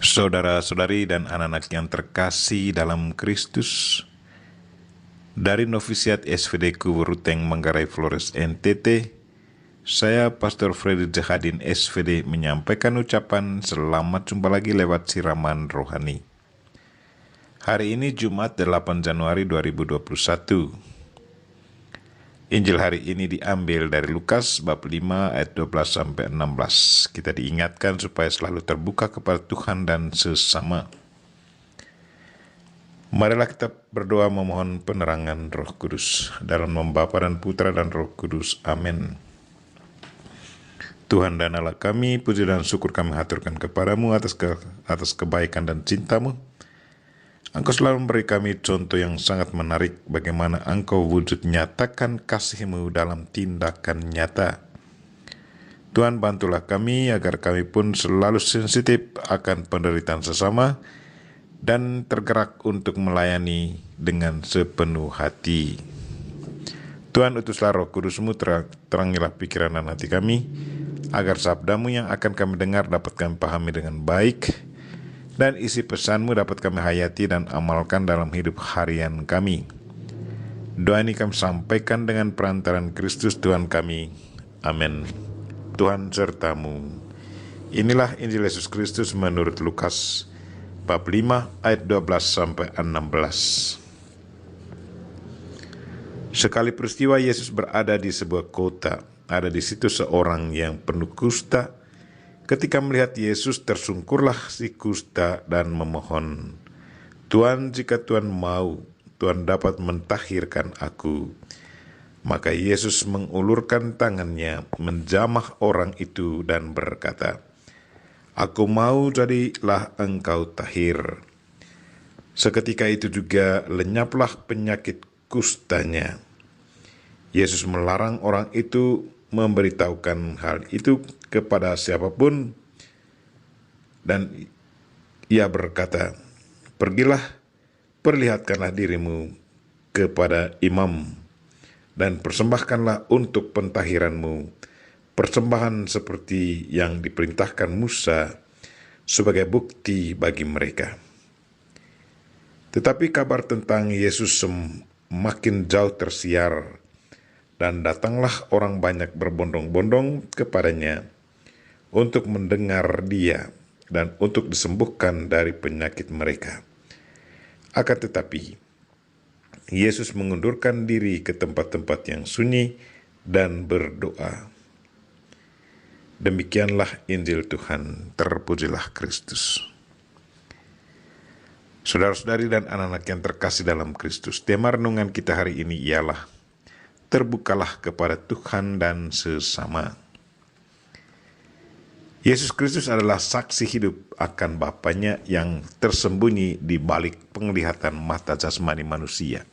Saudara-saudari dan anak-anak yang terkasih dalam Kristus, dari Novisiat SVD Kuburuteng Manggarai Flores NTT, saya Pastor Freddy Jahadin SVD menyampaikan ucapan selamat jumpa lagi lewat siraman rohani. Hari ini Jumat 8 Januari 2021. Injil hari ini diambil dari Lukas bab 5 ayat 12-16. Kita diingatkan supaya selalu terbuka kepada Tuhan dan sesama. Marilah kita berdoa memohon penerangan Roh Kudus. Dalam nama Bapa dan Putra dan Roh Kudus. Amin. Tuhan dan Allah kami, puji dan syukur kami haturkan kepadamu atas kebaikan dan cintamu. Engkau selalu memberi kami contoh yang sangat menarik bagaimana Engkau wujud nyatakan kasih-Mu dalam tindakan nyata. Tuhan, bantulah kami agar kami pun selalu sensitif akan penderitaan sesama dan tergerak untuk melayani dengan sepenuh hati. Tuhan, utuslah Roh Kudus-Mu, terangilah pikiran dan hati kami, agar sabda-Mu yang akan kami dengar dapat kami pahami dengan baik, dan isi pesan-Mu dapat kami hayati dan amalkan dalam hidup harian kami. Doa ini kami sampaikan dengan perantaran Kristus Tuhan kami. Amin. Tuhan sertamu. Inilah Injil Yesus Kristus menurut Lukas bab 5 ayat 12-16. Sekali peristiwa Yesus berada di sebuah kota. Ada di situ seorang yang penuh kusta. Ketika melihat Yesus, tersungkurlah si kusta dan memohon, "Tuhan, jika Tuhan mau, Tuhan dapat mentahirkan aku." Maka Yesus mengulurkan tangannya, menjamah orang itu dan berkata, "Aku mau, jadilah engkau tahir." Seketika itu juga lenyaplah penyakit kustanya. Yesus melarang orang itu memberitahukan hal itu kepada siapapun, dan ia berkata, "Pergilah, perlihatkanlah dirimu kepada imam, dan persembahkanlah untuk pentahiranmu persembahan seperti yang diperintahkan Musa sebagai bukti bagi mereka." Tetapi kabar tentang Yesus semakin jauh tersiar, dan datanglah orang banyak berbondong-bondong kepadanya untuk mendengar dia dan untuk disembuhkan dari penyakit mereka. Akan tetapi, Yesus mengundurkan diri ke tempat-tempat yang sunyi dan berdoa. Demikianlah Injil Tuhan, terpujilah Kristus. Saudara-saudari dan anak-anak yang terkasih dalam Kristus, tema renungan kita hari ini ialah terbukalah kepada Tuhan dan sesama. Yesus Kristus adalah saksi hidup akan Bapanya yang tersembunyi di balik penglihatan mata jasmani manusia.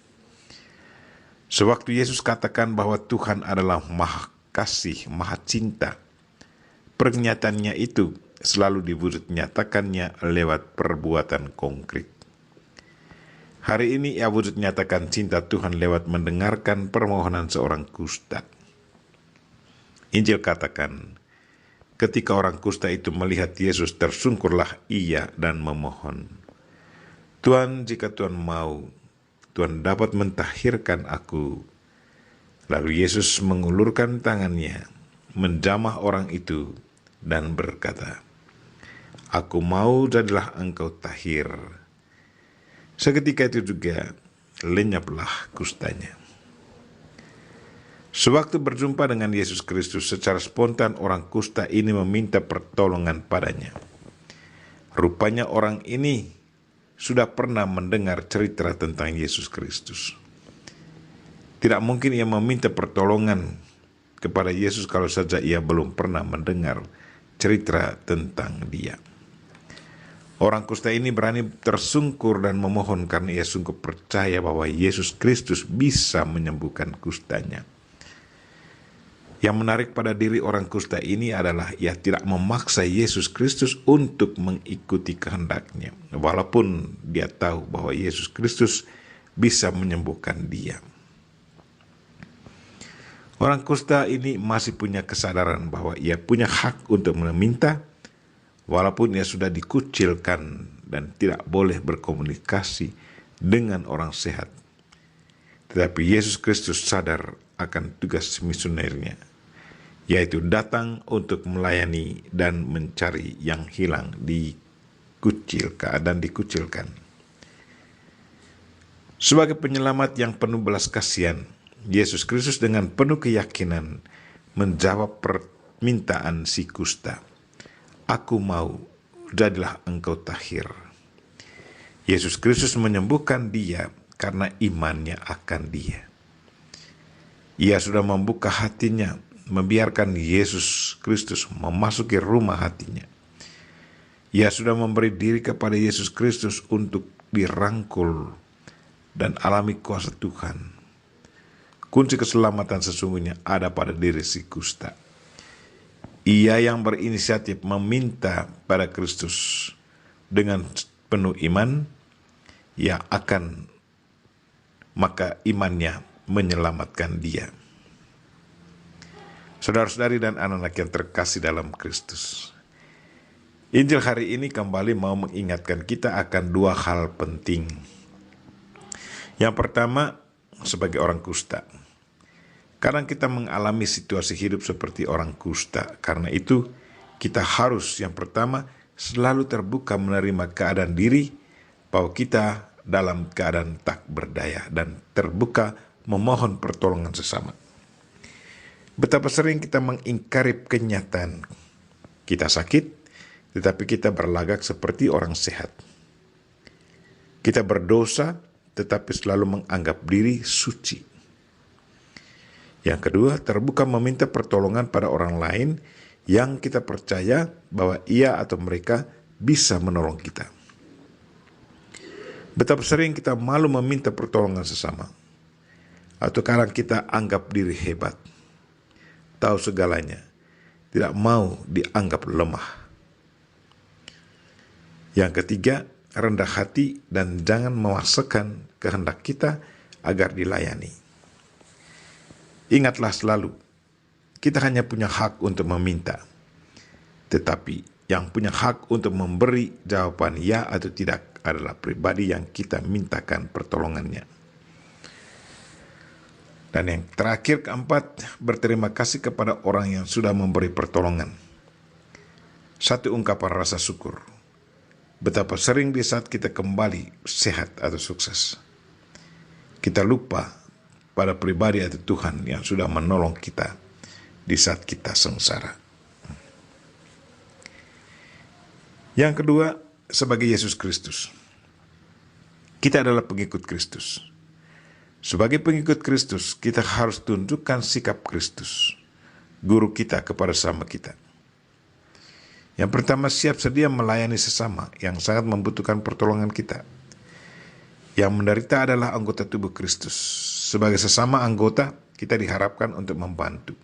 Sewaktu Yesus katakan bahwa Tuhan adalah Maha Kasih, Maha Cinta, pernyataannya itu selalu diwujud nyatakannya lewat perbuatan konkret. Hari ini ia wujud nyatakan cinta Tuhan lewat mendengarkan permohonan seorang kusta. Injil katakan, ketika orang kusta itu melihat Yesus, tersungkurlah ia dan memohon, "Tuhan, jika Tuhan mau, Tuhan dapat mentahirkan aku." Lalu Yesus mengulurkan tangannya, menjamah orang itu dan berkata, "Aku mau, jadilah engkau tahir." Seketika itu juga lenyaplah kustanya. Sewaktu berjumpa dengan Yesus Kristus, secara spontan orang kusta ini meminta pertolongan padanya. Rupanya orang ini sudah pernah mendengar cerita tentang Yesus Kristus. Tidak mungkin ia meminta pertolongan kepada Yesus kalau saja ia belum pernah mendengar cerita tentang Dia. Orang kusta ini berani tersungkur dan memohon karena ia sungguh percaya bahwa Yesus Kristus bisa menyembuhkan kustanya. Yang menarik pada diri orang kusta ini adalah ia tidak memaksa Yesus Kristus untuk mengikuti kehendaknya, walaupun dia tahu bahwa Yesus Kristus bisa menyembuhkan dia. Orang kusta ini masih punya kesadaran bahwa ia punya hak untuk meminta, walaupun ia sudah dikucilkan dan tidak boleh berkomunikasi dengan orang sehat. Tetapi Yesus Kristus sadar akan tugas misionernya, yaitu datang untuk melayani dan mencari yang hilang, dikucilkan. Sebagai penyelamat yang penuh belas kasihan, Yesus Kristus dengan penuh keyakinan menjawab permintaan si kusta. Aku mau, jadilah engkau tahir. Yesus Kristus menyembuhkan dia karena imannya akan dia. Ia sudah membuka hatinya, membiarkan Yesus Kristus memasuki rumah hatinya. Ia sudah memberi diri kepada Yesus Kristus untuk dirangkul dan alami kuasa Tuhan. Kunci keselamatan sesungguhnya ada pada diri si kusta. Ia yang berinisiatif meminta pada Kristus dengan penuh iman, maka imannya menyelamatkan dia. Saudara-saudari dan anak-anak yang terkasih dalam Kristus, Injil hari ini kembali mau mengingatkan kita akan dua hal penting. Yang pertama, sebagai orang kusta. Kadang kita mengalami situasi hidup seperti orang kusta. Karena itu, kita harus yang pertama selalu terbuka menerima keadaan diri bahwa kita dalam keadaan tak berdaya dan terbuka memohon pertolongan sesama. Betapa sering kita mengingkari kenyataan. Kita sakit, tetapi kita berlagak seperti orang sehat. Kita berdosa, tetapi selalu menganggap diri suci. Yang kedua, terbuka meminta pertolongan pada orang lain yang kita percaya bahwa ia atau mereka bisa menolong kita. Betapa sering kita malu meminta pertolongan sesama. Atau kadang kita anggap diri hebat, tahu segalanya, tidak mau dianggap lemah. Yang ketiga, rendah hati dan jangan memaksakan kehendak kita agar dilayani. Ingatlah selalu, kita hanya punya hak untuk meminta. Tetapi yang punya hak untuk memberi jawaban ya atau tidak adalah pribadi yang kita mintakan pertolongannya. Dan yang terakhir, keempat, berterima kasih kepada orang yang sudah memberi pertolongan. Satu ungkapan rasa syukur. Betapa sering di saat kita kembali sehat atau sukses, kita lupa pada pribadi atau Tuhan yang sudah menolong kita di saat kita sengsara. Yang kedua, sebagai Yesus Kristus. Kita adalah pengikut Kristus. Sebagai pengikut Kristus, kita harus tunjukkan sikap Kristus, guru kita kepada sesama kita. Yang pertama, siap sedia melayani sesama yang sangat membutuhkan pertolongan kita. Yang menderita adalah anggota tubuh Kristus. Sebagai sesama anggota, kita diharapkan untuk membantu.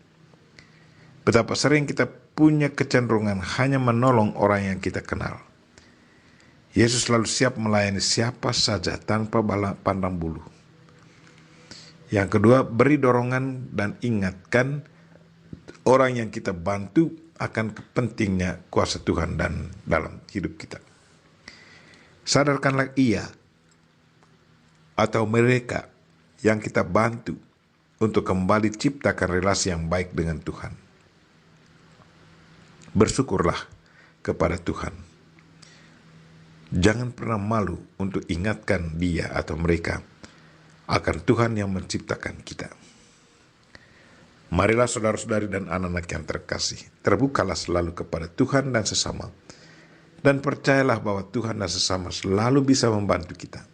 Betapa sering kita punya kecenderungan hanya menolong orang yang kita kenal. Yesus selalu siap melayani siapa saja tanpa pandang bulu. Yang kedua, beri dorongan dan ingatkan orang yang kita bantu akan pentingnya kuasa Tuhan dan dalam hidup kita. Sadarkanlah ia atau mereka yang kita bantu untuk kembali ciptakan relasi yang baik dengan Tuhan. Bersyukurlah kepada Tuhan. Jangan pernah malu untuk ingatkan dia atau mereka akan Tuhan yang menciptakan kita. Marilah saudara-saudari dan anak-anak yang terkasih, terbukalah selalu kepada Tuhan dan sesama, dan percayalah bahwa Tuhan dan sesama selalu bisa membantu kita.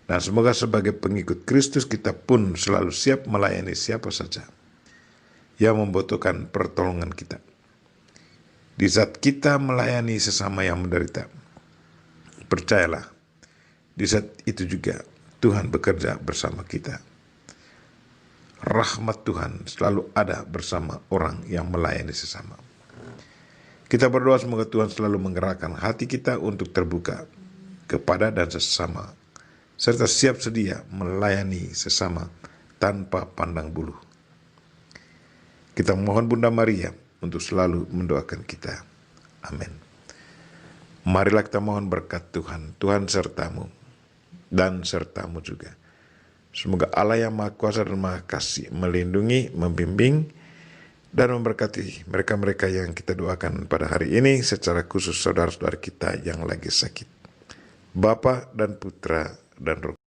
Dan semoga sebagai pengikut Kristus kita pun selalu siap melayani siapa saja yang membutuhkan pertolongan kita. Di saat kita melayani sesama yang menderita, percayalah, di saat itu juga Tuhan bekerja bersama kita. Rahmat Tuhan selalu ada bersama orang yang melayani sesama. Kita berdoa semoga Tuhan selalu menggerakkan hati kita untuk terbuka kepada dan sesama, serta siap sedia melayani sesama tanpa pandang bulu. Kita mohon Bunda Maria untuk selalu mendoakan kita. Amin. Marilah kita mohon berkat Tuhan. Tuhan sertamu dan sertamu juga. Semoga Allah yang Maha Kuasa dan Maha Kasih melindungi, membimbing, dan memberkati mereka-mereka yang kita doakan pada hari ini, secara khusus saudara-saudara kita yang lagi sakit. Bapa dan Putra dan Roh